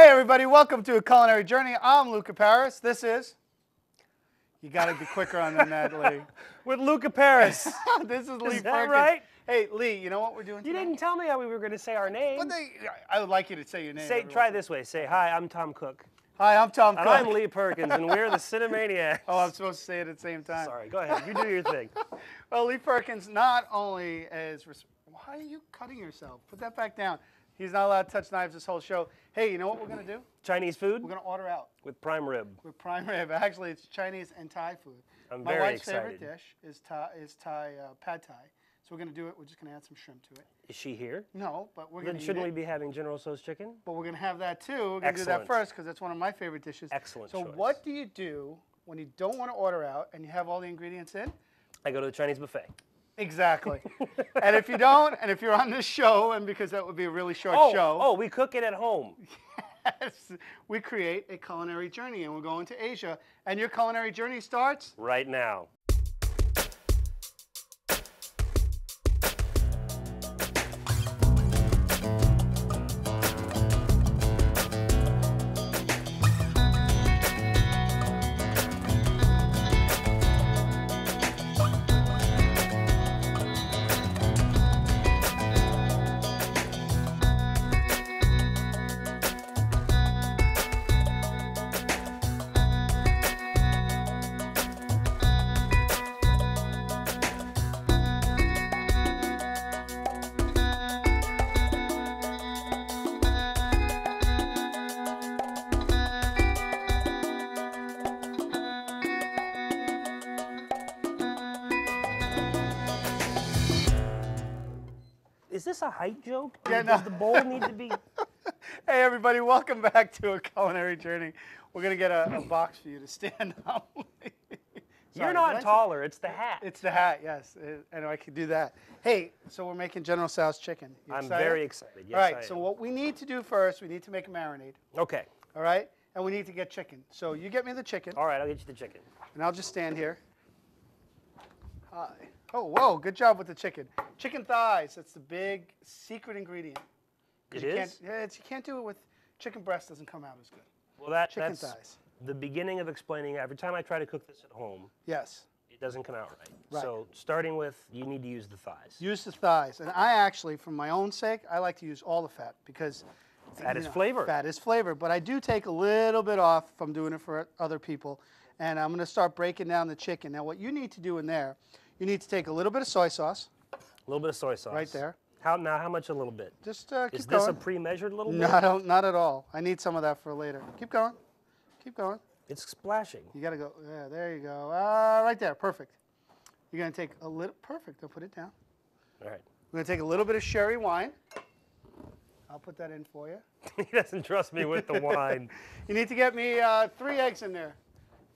Hey everybody, welcome to A Culinary Journey. I'm Luca Paris. This is, you got to be quicker on that, Lee. With Luca Paris. This is Lee Is that Perkins. right? Hey Lee, you know what we're doing You today? didn't tell me how we were going to say our name. I would like you to say your name. Say, try this way. Say, hi, I'm Tom Cook. Hi, I'm Tom Cook. And I'm Lee Perkins, and we're the Cinemaniacs. Oh, I'm supposed to say it at the same time. Sorry, go ahead. You do your thing. Well, Lee Perkins not only is, why are you cutting yourself? Put that back down. He's not allowed to touch knives this whole show. Hey, you know what we're going to do? Chinese food? We're going to order out. With prime rib. With prime rib. Actually, it's Chinese and Thai food. I'm My very wife's excited. favorite dish is Thai pad Thai. So we're going to do it. We're just going to add some shrimp to it. Is she here? No, but we're going Then to shouldn't we be having General Tso's chicken? But we're going to have that too. We're going to do that Excellent. first because that's one of my favorite dishes. Excellent So choice. what do you do when you don't want to order out and you have all the ingredients in? I go to the Chinese buffet. Exactly. And if you don't, and if you're on this show, and because that would be a really short show. Oh, we cook it at home. Yes, we create a culinary journey, and we're going to Asia. And your culinary journey starts? Right now. Is this a height joke? Yeah, Does no. the bowl need to be... Hey, everybody, welcome back to A Culinary Journey. We're going to get a box for you to stand on. You're Sorry, did I not say- taller, it's the hat. It's the hat, yes. And I can do that. Hey, so we're making General Tso's chicken. You I'm excited? very excited. Yes, All right, I so am. what we need to do first, we need to make a marinade. Okay. All right? And we need to get chicken. So you get me the chicken, All right, I'll get you the chicken. and I'll just stand here. Hi. Oh, whoa, good job with the chicken. Chicken thighs, that's the big secret ingredient. 'Cause It you is? Can't, you can't do it with chicken breast, doesn't come out as good. Well, Chicken that's thighs. the beginning of explaining. Every time I try to cook this at home, Yes. it doesn't come out right. Right. So starting with, you need to use the thighs. Use the thighs. And I actually, for my own sake, I like to use all the fat because Fat is flavor. Fat is flavor. But I do take a little bit off from doing it for other people. And I'm going to start breaking down the chicken. Now, what you need to do in there, you need to take a little bit of soy sauce. A little bit of soy sauce. Right there. How much a little bit? Just keep Is this going. a pre-measured little bit? No, not at all. I need some of that for later. Keep going. Keep going. It's splashing. You got to go. Yeah, there you go. Right there. Perfect. You're going to take a little. Perfect. I'll put it down. All right. We're going to take a little bit of sherry wine. I'll put that in for you. He doesn't trust me with the wine. You need to get me 3 eggs in there,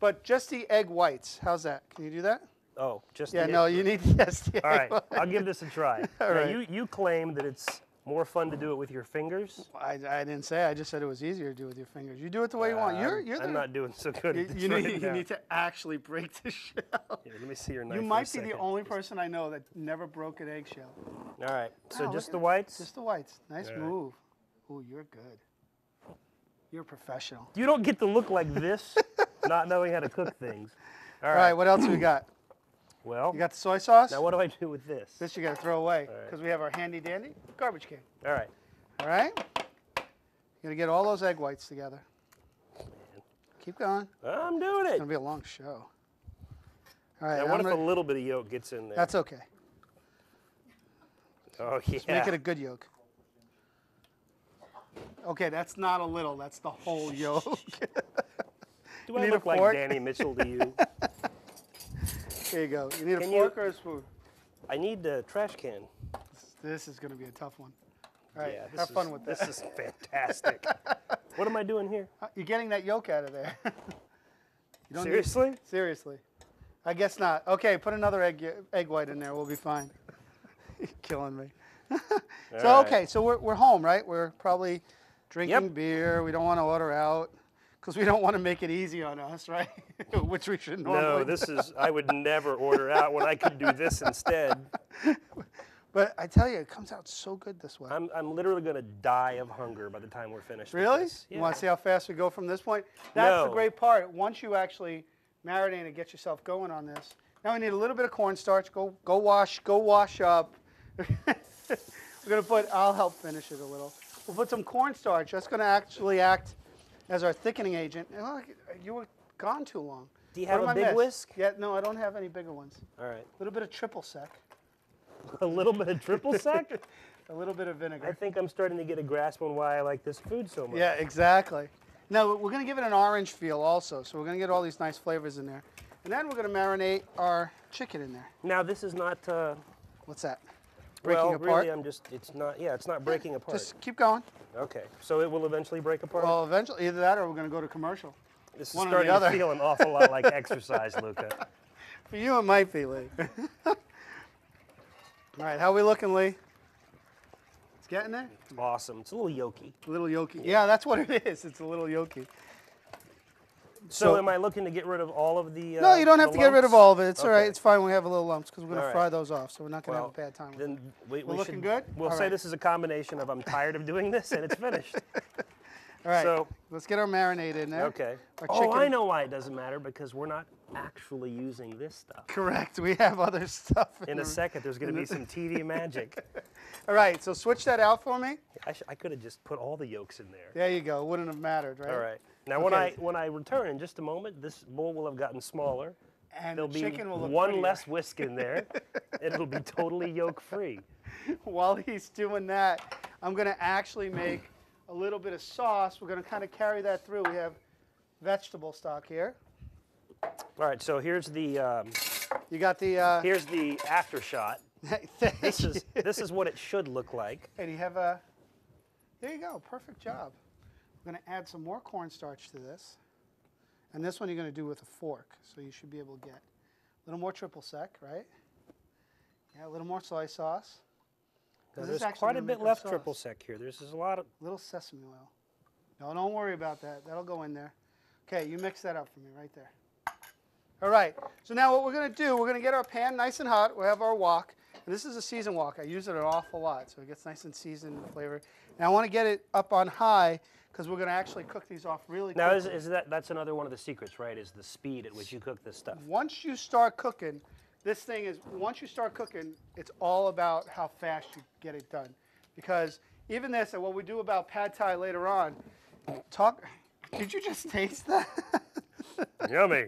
but just the egg whites. How's that? Can you do that? Oh, just Yeah, the no, egg. you need yes. The All egg right, white. I'll give this a try. All Now, right. you claim that it's more fun to do it with your fingers. I didn't say. I just said it was easier to do with your fingers. You do it the way you want. I'm not doing so good at this you right need, now. you need to actually break the shell. Here, let me see your knife You for a might be second. the only person I know that never broke an eggshell. All right, so Wow, just look the at- whites? Just the whites. Nice All right. move. Oh, you're good. You're a professional. You don't get to look like this, not knowing how to cook things. All All right, right, what else we got? well, You got the soy sauce? now what do I do with this? This you got to throw away All right. because we have our handy dandy garbage can. All right. All right? You're going to get all those egg whites together. Keep going. I'm doing It's it. going to be a long show. All right. Now, I'm what if a gonna- little bit of yolk gets in there? That's okay. Oh, yeah. Just make it a good yolk. Okay, that's not a little. That's the whole yolk. Do I need a look like fork? Danny Mitchell to you? There you go. You need Can a you- fork or a spoon? I need a trash can. This is going to be a tough one. All right, Yeah, have fun with this that. is fantastic. What am I doing here? You're getting that yolk out of there. You don't need- Seriously? Seriously. I guess not. Okay, put another egg white in there. We'll be fine. You're killing me. So, All right. okay, so we're home, right? We're probably drinking Yep. beer. We don't want to order out because we don't want to make it easy on us, right? Which we should normally No, this is, I would never order out when I could do this instead. But I tell you, it comes out so good this way. I'm literally going to die of hunger by the time we're finished. Really? With this. You Yeah. want to see how fast we go from this point? That's the No. great part. Once you actually marinate and get yourself going on this. Now we need a little bit of cornstarch. Go wash up. We're going to put, I'll help finish it a little. We'll put some cornstarch. That's going to actually act as our thickening agent. Oh, you were gone too long. Do you have a big whisk? Yeah, no, I don't have any bigger ones. All right. A little bit of triple sec. A little bit of triple sec? A little bit of vinegar. I think I'm starting to get a grasp on why I like this food so much. Yeah, exactly. Now, we're going to give it an orange feel also, so we're going to get all these nice flavors in there. And then we're going to marinate our chicken in there. Now, this is not... What's that? Breaking apart? Really, it's not breaking apart. Just keep going. Okay, so it will eventually break apart? Well, eventually, either that or we're going to go to commercial. This is one or starting the other. to feel an awful lot like exercise, Luca. For you, it might be, Lee. All right, how are we looking, Lee? It's getting there? Awesome. It's a little yolky. A little yolky. Yeah, that's what it is. It's a little yolky. So am I looking to get rid of all of the No, you don't have to get rid of all of it. It's all right. Okay. It's fine. We have a little lumps because we're going to All fry right. those off, so we're not going to have a bad time with it. Then we looking should, good? We'll All say right. this is a combination of I'm tired of doing this and it's finished. All right, So, let's get our marinade in there. okay. Our Oh, chicken. I know why it doesn't matter, because we're not actually using this stuff. Correct. We have other stuff. In a second, there's going to be some TV magic. All right, so switch that out for me. I could have just put all the yolks in there. There you go. It wouldn't have mattered, right? All right. Now, Okay. when I return in just a moment, this bowl will have gotten smaller. And There'll the be chicken will look one prettier. less whisk in there. It'll be totally yolk-free. While he's doing that, I'm going to actually make a little bit of sauce. We're going to kind of carry that through. We have vegetable stock here. All right. So here's the You got the. here's the after shot. This This is what it should look like. And you have a. There you go. Perfect job. We're going to add some more cornstarch to this. And this one you're going to do with a fork. So you should be able to get a little more triple sec, right? Yeah, a little more soy sauce. Now, 'Cause this there's actually quite a gonna bit make our left sauce. triple sec here. There's a lot of... A little sesame oil. No, don't worry about that. That'll go in there. Okay, you mix that up for me right there. All right, so now what we're going to do, we're going to get our pan nice and hot. We have our wok. And this is a seasoned wok. I use it an awful lot, so it gets nice and seasoned and flavor. Now I want to get it up on high because we're going to actually cook these off really Now, quickly. that's another one of the secrets, right, is the speed at which you cook this stuff. Once you start cooking, once you start cooking, it's all about how fast you get it done. Because even this, and what we do about pad thai later on, did you just taste that? Yummy.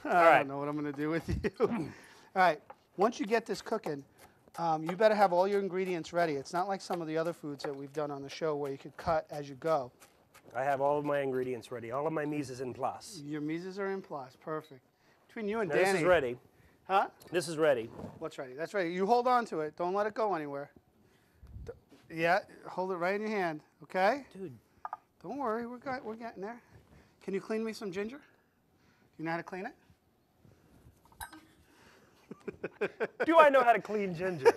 I don't know what I'm going to do with you. All right, once you get this cooking, you better have all your ingredients ready. It's not like some of the other foods that we've done on the show where you could cut as you go. I have all of my ingredients ready. All of my mise is in place. Your mises are in place. Perfect. Between you and Now, Danny. this is ready. Huh? This is ready. What's ready? That's ready. You hold on to it. Don't let it go anywhere. Yeah, hold it right in your hand, okay? Dude. Don't worry, we're getting there. Can you clean me some ginger? You know how to clean it? Do I know how to clean ginger?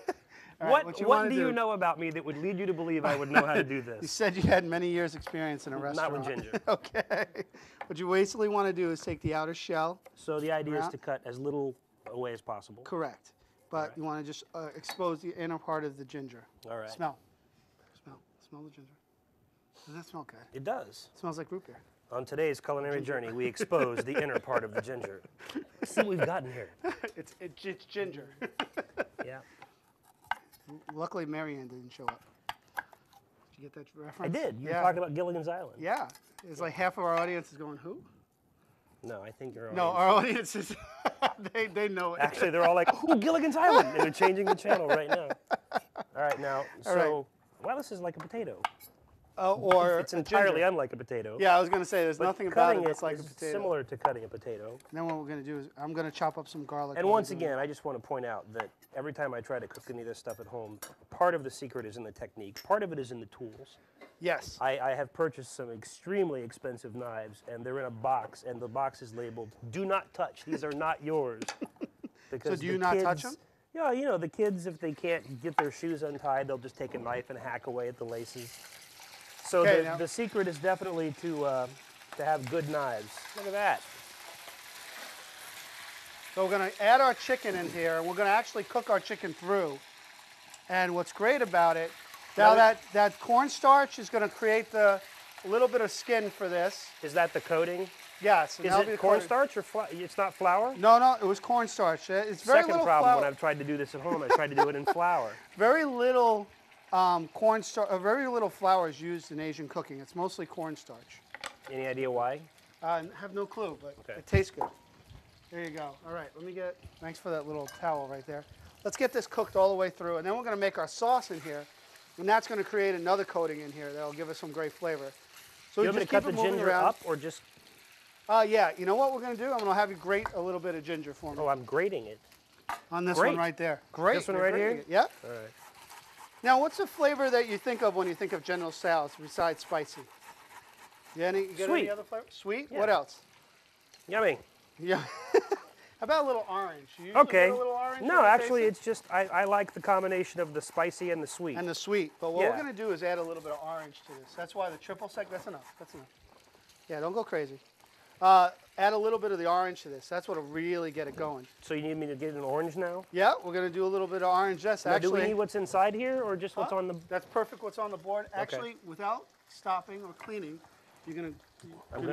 All right, what you what wanna do you do- know about me that would lead you to believe I would know how to do You this? said you had many years' experience in a restaurant. Not with ginger. Okay. What you basically want to do is take the outer shell. So the idea is Around. to cut as little away as possible. Correct. But you want to just expose the inner part of the ginger. All right. Smell the ginger. Does that smell good? It does. It smells like root beer. On today's culinary journey, we expose the inner part of the ginger. Let's see what we've gotten here. It's ginger. Yeah. Luckily, Marianne didn't show up. Did you get that reference? I did. You were Yeah. talking about Gilligan's Island. Yeah. It's like half of our audience is going, who? No, I think you're No, our audience is, they know it. Actually, they're all like, oh, Gilligan's Island. And they're changing the channel right now. All right, now, right. well, this is like a potato. Or It's a entirely ginger. unlike a potato. Yeah, I was going to say, there's But nothing about cutting it that's like a is potato. similar to cutting a potato. And then what we're going to do is, I'm going to chop up some garlic. And while once we're doing again, I just want to point out that every time I try to cook any of this stuff at home, part of the secret is in the technique. Part of it is in the tools. it. Yes. I have purchased some extremely expensive knives, and they're in a box, and the box is labeled, do not touch. These are not yours. Because do you the not kids, touch 'em? Yeah, you know, the kids, if they can't get their shoes untied, they'll just take a knife and hack away at the laces. So Okay, the, now- the secret is definitely to have good knives. Look at that. So we're going to add our chicken in here, and we're going to actually cook our chicken through. And what's great about it, now that cornstarch is going to create a little bit of skin for this. Is that the coating? Yes. Is it cornstarch or it's not flour? No, it was cornstarch. It's very Second little problem flour. when I've tried to do this at home, I tried to do it in flour. Very little cornstarch, very little flour is used in Asian cooking. It's mostly cornstarch. Any idea why? I have no clue, but Okay. it tastes good. There you go. All right, thanks for that little towel right there. Let's get this cooked all the way through, and then we're going to make our sauce in here, and that's going to create another coating in here that'll give us some great flavor. So You want me to cut the ginger up or just? Yeah, you know what we're going to do? I'm going to have you grate a little bit of ginger for me. Oh, I'm grating it. On this Great. one right there. Great. This one right here? It. Yep. All right. Now, what's the flavor that you think of when you think of General Tso's besides spicy? You get Sweet. any other flavor? Sweet? Yeah. What else? Yummy. Yeah. How about a little orange? You usually Okay. put a little orange No, in actually, it? it's just I like the combination of the spicy and the sweet. And the sweet. But what Yeah. we're going to do is add a little bit of orange to this. That's why the triple sec, that's enough. That's enough. Yeah, don't go crazy. Add a little bit of the orange to this. That's what'll really get it going. So you need me to get an orange now? Yeah, we're going to do a little bit of orange zest. Now, do we Actually, need what's inside here or just what's on the? that's perfect what's on the board. Actually, without stopping or cleaning, you're going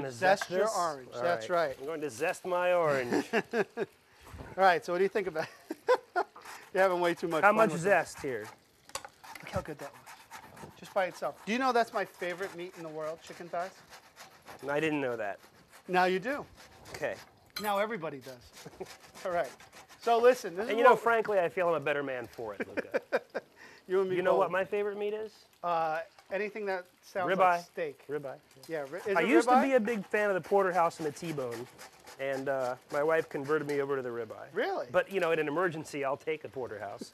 to zest your this? orange. All That's right. I'm going to zest my orange. All right, so what do you think about it? You're having way too much How fun much with zest here? it. Look how good that was. Just by itself. Do you know that's my favorite meat in the world, chicken thighs? I didn't know that. Now you do. Okay. Now everybody does. All right. So listen, this is And you know, frankly, I feel I'm a better man for it, Luca. you and me You know both. what my favorite meat is? Anything that sounds Ribeye. like steak. Ribeye. Yeah. I used to be a big fan of the porterhouse and the T-bone, and my wife converted me over to the ribeye. Really? But you know, in an emergency, I'll take a porterhouse.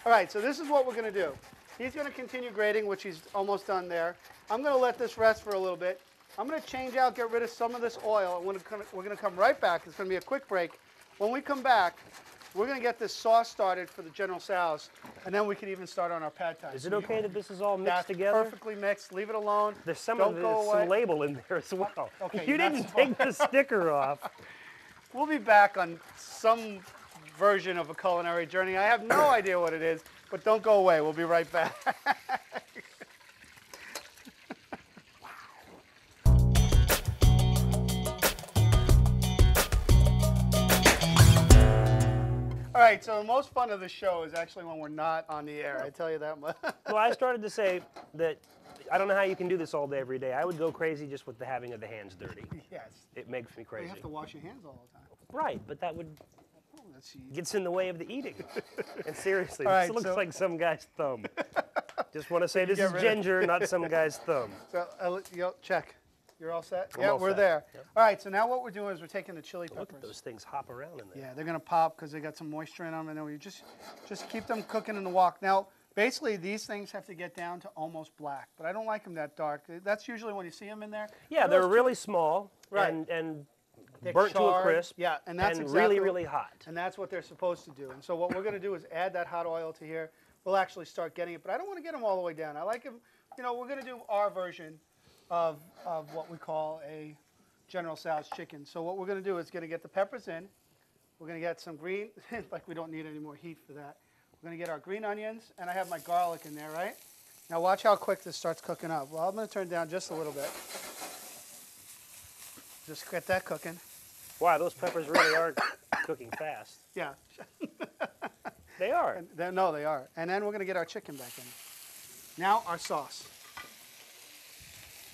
All right. So this is what we're going to do. He's going to continue grating, which he's almost done there. I'm going to let this rest for a little bit. I'm going to change out, get rid of some of this oil, and we're going to come right back. It's going to be a quick break. When we come back, we're going to get this sauce started for the General Tso's, and then we can even start on our pad thai. Is it okay that this is all mixed That's together? perfectly mixed. Leave it alone. There's some Don't go away. some label in there as well. Okay, You that's didn't fine. take the sticker off. We'll be back on some version of a culinary journey. I have no idea what it is, but don't go away. We'll be right back. All right, so the most fun of the show is actually when we're not on the air. I tell you that much. Well, I started to say that I don't know how you can do this all day, every day. I would go crazy just with the having of the hands dirty. Yes. It makes me You crazy. have to wash your hands all the time. Right, but that would Oh, that's gets in the way of the eating. And seriously, All this right, looks so- like some guy's thumb. Just want to say this get is rid of- ginger, not some guy's thumb. So, check. You're all set? I'm Yeah, all we're set. there. Yep. All right, so now what we're doing is we're taking the chili Look peppers. at those things hop around in there. Yeah, they're gonna pop because they got some moisture in them, and then we just keep them cooking in the wok. Now, basically, these things have to get down to almost black, but I don't like them that dark. That's usually when you see them in there. Yeah, they're really small Right. and They're burnt to a charred. crisp. Yeah, and that's and exactly really hot. And that's what they're supposed to do. And so what we're gonna do is add that hot oil to here. We'll actually start getting it, but I don't want to get them all the way down. I like them. You know, we're gonna do our version of what we call a General Tso's chicken. So what we're going to do is going to get the peppers in. We're going to get some green, like we don't need any more heat for that. We're going to get our green onions, and I have my garlic in there, right? Now watch how quick this starts cooking up. Well, I'm going to turn it down just a little bit. Just get that cooking. Wow, those peppers really are cooking fast. Yeah. They are. And then, no, they are. And then we're going to get our chicken back in. Now our sauce.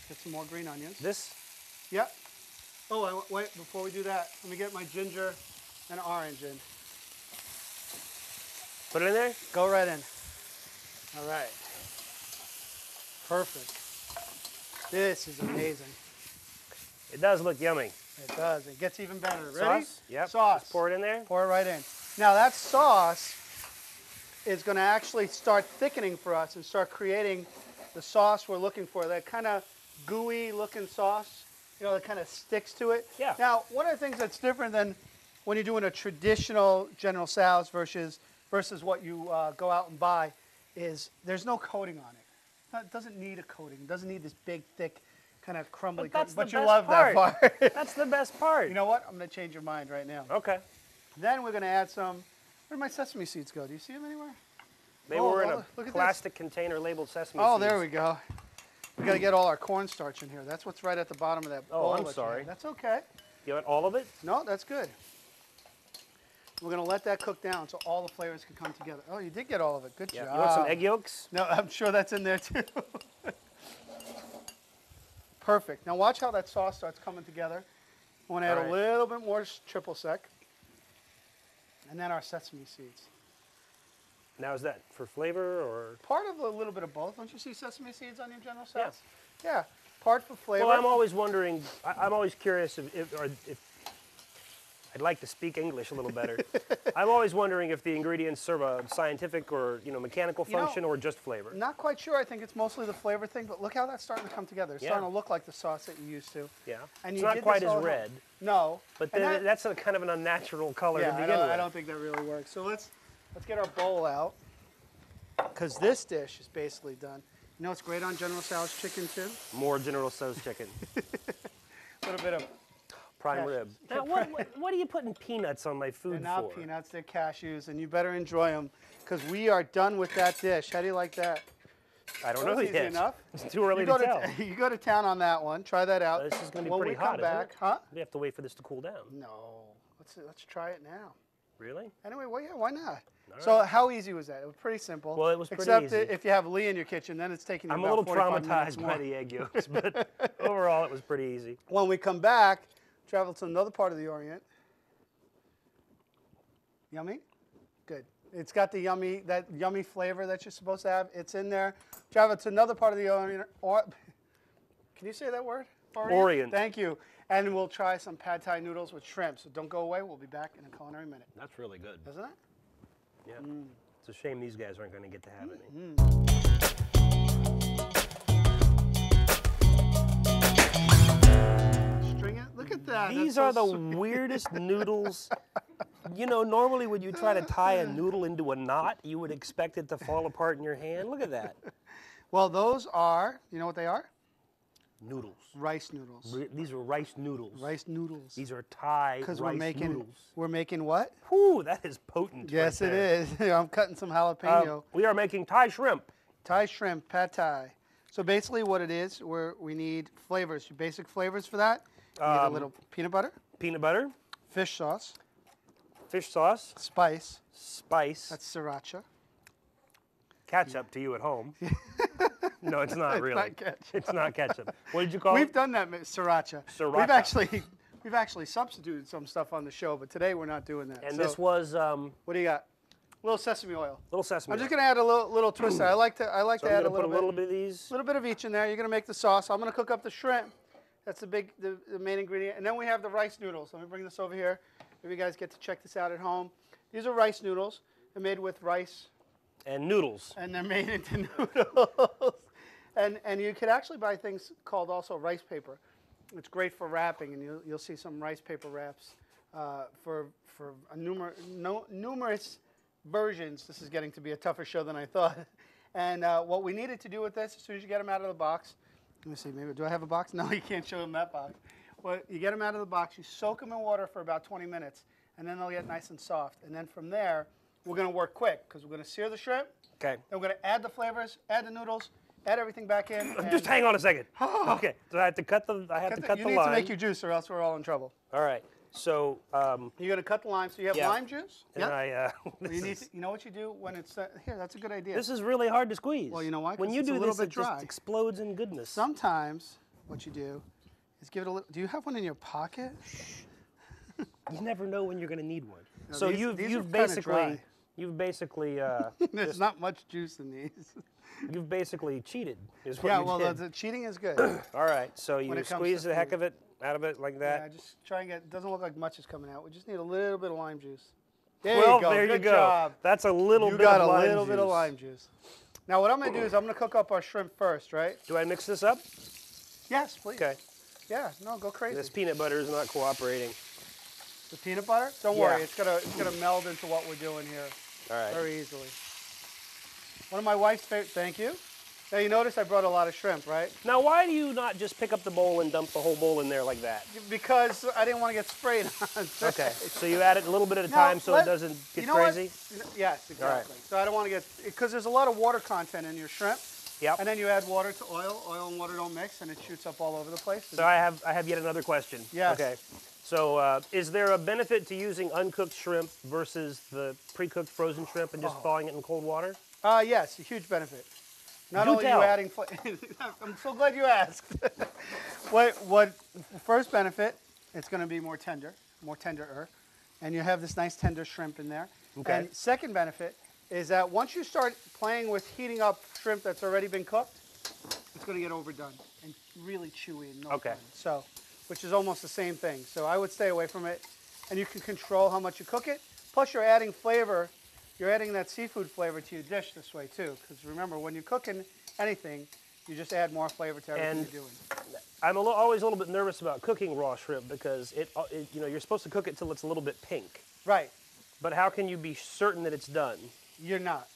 Get some more green onions. This, Yep. Oh, wait, before we do that, let me get my ginger and orange in. put it in there. Go right in. All right. Perfect. This is amazing. It does look yummy. It does. It gets even better. Ready? Sauce? Yep. Sauce. Just pour it in there. Pour it right in. Now that sauce is going to actually start thickening for us and start creating the sauce we're looking for. That kind of gooey looking sauce, you know, that kind of sticks to it. Yeah. Now, one of the things that's different than when you're doing a traditional General Tso's versus what you go out and buy is there's no coating on it. It doesn't need a coating. It doesn't need this big, thick, kind of crumbly But that's coating. the But you best love that part. That's the best part. You know what? I'm going to change your mind right now. Okay. Then we're going to add some, where did my sesame seeds go? Do you see them anywhere? They Oh, were in look a at this. plastic container labeled sesame Oh, seeds. there we go. We got to get all our cornstarch in here. That's what's right at the bottom of that Oh, bowl. I'm that you sorry. had. That's okay. You want all of it? No, that's good. We're going to let that cook down so all the flavors can come together. Oh, you did get all of it. Good Yeah. job. You want some egg yolks? No, I'm sure that's in there too. Perfect. Now watch how that sauce starts coming together. I want to add All right. a little bit more triple sec. And then our sesame seeds. Now is that for flavor or? Part of a little bit of both. Don't you see sesame seeds on your General Tso's? Yes. Yeah. Part for flavor. Well, I'm always wondering. I'm always curious if I'd like to speak English a little better. I'm always wondering if the ingredients serve a scientific or mechanical function or just flavor. Not quite sure. I think it's mostly the flavor thing, but look how that's starting to come together. It's Yeah. starting to look like the sauce that you used to. Yeah. And It's you not did quite this as all at home. red, No. but And then that's a kind of an unnatural color yeah, to begin with. I don't think that really works. So let's get our bowl out, because this dish is basically done. You know what's great on General Tso's chicken too? More General Tso's chicken. A little bit of Prime Cashews. rib. Now, what are you putting peanuts on my food They're not for? peanuts, they're cashews, and you better enjoy them, because we are done with that dish. How do you like that? I don't That know was easy yet. enough. It's too early You to go tell. you go to town on that one. Try that out. This is going to be When pretty we come hot, isn't back, it? huh? We have to wait for this to cool down. No. Let's try it now. Really? Anyway, well, yeah, why not? All So right. how easy was that? It was pretty simple. Well, it was pretty except easy. if you have Lee in your kitchen, then it's taking you I'm a about little 45 minutes traumatized more. by the egg yolks, but overall it was pretty easy. When we come back, travel to another part of the Orient. Yummy? Good. It's got that yummy flavor that you're supposed to have. It's in there. Travel to another part of the Orient. Can you say that word? Orient. Thank you. And we'll try some pad Thai noodles with shrimp. So don't go away. We'll be back in a culinary minute. That's really good. Isn't it? Yeah. It's a shame these guys aren't going to get to have any. String it. Look at that. These That's are so the sweet. weirdest noodles. Normally when you try to tie a noodle into a knot, you would expect it to fall apart in your hand. Look at that. Well, those are, you know what they are? Noodles. Rice noodles. These are rice noodles. Rice noodles. These are Thai Because rice noodles. we're making what? Whew, that is potent. Yes, right it there. is. I'm cutting some jalapeno. We are making Thai shrimp. Thai shrimp, pad Thai. So basically what it is, we need flavors, basic flavors for that. You need a little peanut butter, Peanut butter, fish sauce, fish sauce, spice, spice, that's sriracha. ketchup to you at home. No, it's not really. not ketchup. It's not ketchup. What did you call We've it? done that, sriracha. Sriracha. We've actually substituted some stuff on the show, but today we're not doing that. And So, this was what do you got? A little sesame oil. little sesame. I'm just gonna add a little twist there. I like to so add I'm a gonna put little a bit. little bit of these. A little bit of each in there. You're going to make the sauce. I'm going to cook up the shrimp. That's the main ingredient. And then we have the rice noodles. Let me bring this over here. Maybe you guys get to check this out at home. These are rice noodles. They're made with rice, And noodles. and they're made into noodles. And you could actually buy things called also rice paper. It's great for wrapping, and you'll see some rice paper wraps for numerous versions. This is getting to be a tougher show than I thought. And what we needed to do with this, as soon as you get them out of the box, let me see, maybe, do I have a box? No, you can't show them that box. Well, you get them out of the box, you soak them in water for about 20 minutes, and then they'll get nice and soft. And then from there, we're going to work quick, because we're going to sear the shrimp, Okay. then we're going to add the flavors, add the noodles, add everything back in. Just hang on a second. Okay. So I have to cut the. You need to make your juice, or else we're all in trouble. All right. So. You're going to cut the lime. So you have Yeah. lime juice? And Yeah. this You know what you do when it's here? That's a good idea. This is really hard to squeeze. Well, you know why? When 'Cause you it's a do little this, bit it just dry. explodes in goodness. Sometimes what you do is give it a little. Do you have one in your pocket? You never know when you're going to need one. No, So these are you've kinda basically dry. you've basically There's not much juice in these. you've basically cheated. Is what Yeah, you well, did. the cheating is good. All right. So when you it comes squeeze to the heck food. of it out of it like Yeah, that. just try and get. It doesn't look like much is coming out. We just need a little bit of lime juice. There Well, you go. there you Good go. job. That's a little You bit got of a lime little bit of juice. lime juice. Now what I'm going to do is I'm going to cook up our shrimp first, right? Do I mix this up? Yes, please. Okay. Yeah, no, go crazy. This peanut butter is not cooperating. The peanut butter? Don't Yeah. worry, it's gonna meld into what we're doing here All right. very easily. One of my wife's favorite. Thank you. Now you notice I brought a lot of shrimp, right? Now, why do you not just pick up the bowl and dump the whole bowl in there like that? Because I didn't want to get sprayed on. Okay, so you add it a little bit at a Now, time so it doesn't get crazy? Yes, exactly. So I don't want to get, because there's a lot of water content in your shrimp. Yep. And then you add water to oil. Oil and water don't mix, and it shoots up all over the place. So I have yet another question. Yes. Okay. So is there a benefit to using uncooked shrimp versus the pre-cooked frozen shrimp and just thawing it in cold water? Yes, a huge benefit. Not Do only tell. you adding, I'm so glad you asked. what first benefit? It's going to be more tenderer, and you have this nice tender shrimp in there. Okay. And second benefit is that once you start playing with heating up shrimp that's already been cooked, it's going to get overdone and really chewy and no fun. So, which is almost the same thing. So I would stay away from it, and you can control how much you cook it. Plus, you're adding flavor. You're adding that seafood flavor to your dish this way too, because remember, when you're cooking anything, you just add more flavor to everything you're doing. I'm always a little bit nervous about cooking raw shrimp because you're supposed to cook it till it's a little bit pink. Right. But how can you be certain that it's done? You're not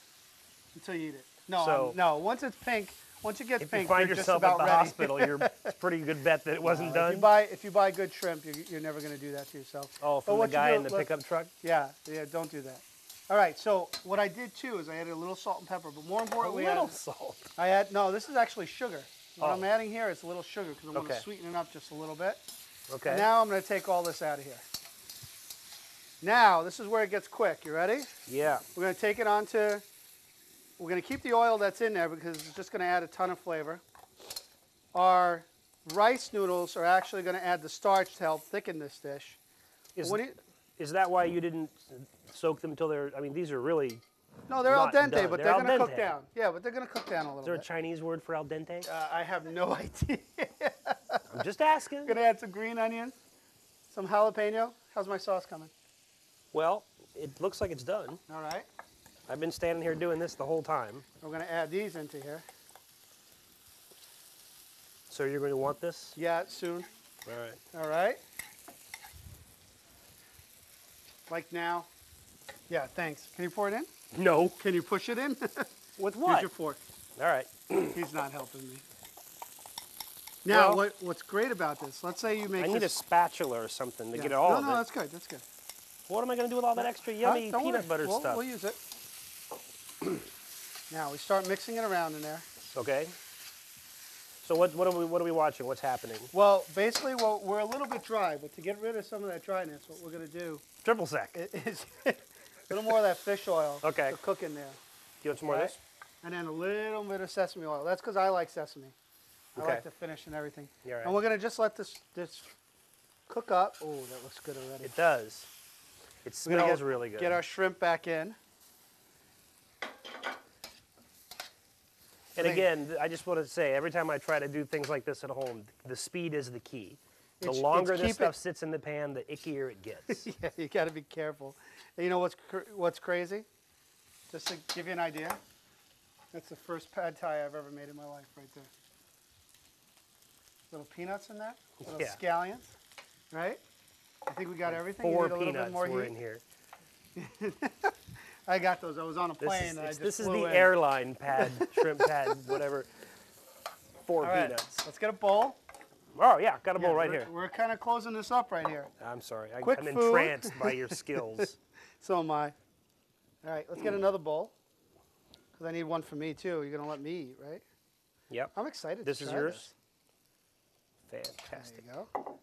until you eat it. No, So- no. Once it's pink, once it gets If pink, you find you're just yourself at about the ready. hospital, it's a pretty good bet that it wasn't done. If you buy good shrimp, you're never going to do that to yourself. Oh, But from the what you guy do- in the look- pickup truck? Yeah, don't do that. All right, so what I did too is I added a little salt and pepper, but more A importantly, little salt. no, this is actually sugar. What I'm adding here is a little sugar because I want to Okay. sweeten it up just a little bit. Okay. And now I'm going to take all this out of here. Now, this is where it gets quick. You ready? Yeah. We're going to take it onto, we're going to keep the oil that's in there because it's just going to add a ton of flavor. Our rice noodles are actually going to add the starch to help thicken this dish. Is that why you didn't soak them until they're, I mean, these are really, No, they're al not dente, done. but They're they're al going to cook dente. down. Yeah, but they're going to cook down a is little there a bit. Chinese word for al dente? I have no idea. I'm just asking. Going to add some green onions, some jalapeno. How's my sauce coming? Well, it looks like it's done. All right. I've been standing here doing this the whole time. We're going to add these into here. So you're going to want this? Yeah, soon. All right. All right. Like now. Yeah, thanks. Can you pour it in? No. Can you push it in? With Here's what? your fork. All right. He's not helping me. Now, Well- what's great about this? Let's say you make I need a this. spatula or something to Yeah. get all no, of no, it. that's good. That's good. What am I going to do with all that extra yummy Don't peanut worry. butter stuff? We'll use it. Now we start mixing it around in there. Okay. So what are we watching? What's happening? Well, basically, we're a little bit dry, but to get rid of some of that dryness, what we're going to do Triple sec. is a little more of that fish oil Okay. to cook in there. You want some more of Right? this? And then a little bit of sesame oil. That's because I like sesame. I Okay. like the finish and everything. You're right. And we're going to just let this cook up. Oh, that looks good already. It does. It We're gonna smells really good. Get our shrimp back in. And again, I just want to say, every time I try to do things like this at home, the speed is the key. The It's longer keep this it- stuff sits in the pan, the ickier it gets. Yeah, you got to be careful. And you know what's crazy? Just to give you an idea, that's the first pad thai I've ever made in my life, right there. Little peanuts in that, little Yeah. scallions, right? I think we got everything. You 4 need a little bit peanuts more were heat. in here. I got those. I was on a plane and I just This is flew the in. airline pad, shrimp pad, whatever. 4 All right, peanuts. let's get a bowl. Oh yeah, got a bowl Yeah, right we're- here. We're kind of closing this up right here. I'm sorry, Quick I'm food. entranced by your skills. So am I. All right, let's get another bowl. Because I need one for me too. You're going to let me eat, right? Yep. I'm excited This to is try yours. This. Fantastic. There you go.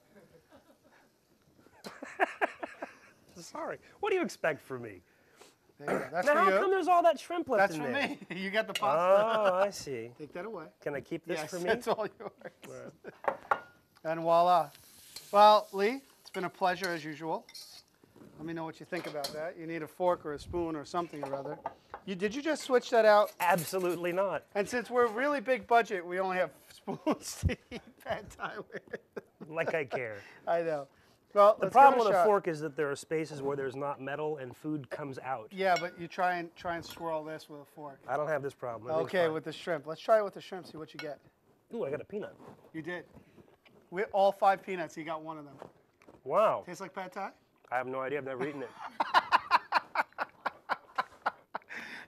Sorry. What do you expect from me? There you go. That's Now, for how you. come there's all that shrimp left That's in for there? me. You got the pasta. Oh, I see. Take that away. Can I keep this Yes, for me? that's all yours. And voila. Well, Lee, it's been a pleasure as usual. Let me know what you think about that. You need a fork or a spoon or something or other. Did you just switch that out? Absolutely not. And since we're really big budget, we only have spoons to eat pad thai with. Like I care. I know. Well, The let's problem give it with a shot. fork is that there are spaces where there's not metal and food comes out. Yeah, but you try and swirl this with a fork. I don't have this problem. Everything's Okay, fine. with the shrimp. Let's try it with the shrimp. See what you get. Ooh, I got a peanut. You did. With all 5 peanuts, you got one of them. Wow. Tastes like pad thai? I have no idea. I've never eaten it.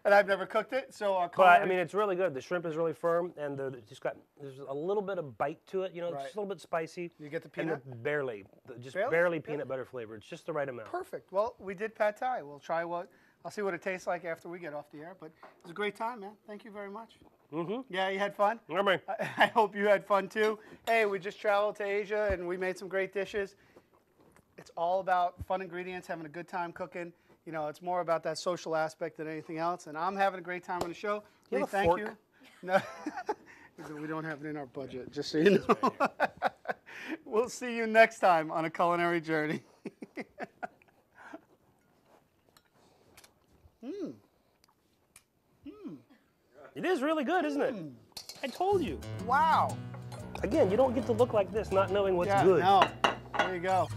and I've never cooked it, so our But I mean, it's really good. The shrimp is really firm, and there's a little bit of bite to it. You know, it's just a little bit spicy. You get the peanut? And barely peanut butter flavor. It's just the right amount. Perfect. Well, we did pad thai. We'll try I'll see what it tastes like after we get off the air. But it was a great time, man. Thank you very much. Yeah, you had fun? I hope you had fun too. Hey, we just traveled to Asia and we made some great dishes. It's all about fun ingredients, having a good time cooking. You know, it's more about that social aspect than anything else. And I'm having a great time on the show. You have a thank fork? you. No, we don't have it in our budget, just so you know. We'll see you next time on A Culinary Journey. It is really good, isn't it? I told you. Wow. Again, you don't get to look like this not knowing what's Yeah, good. no. There you go.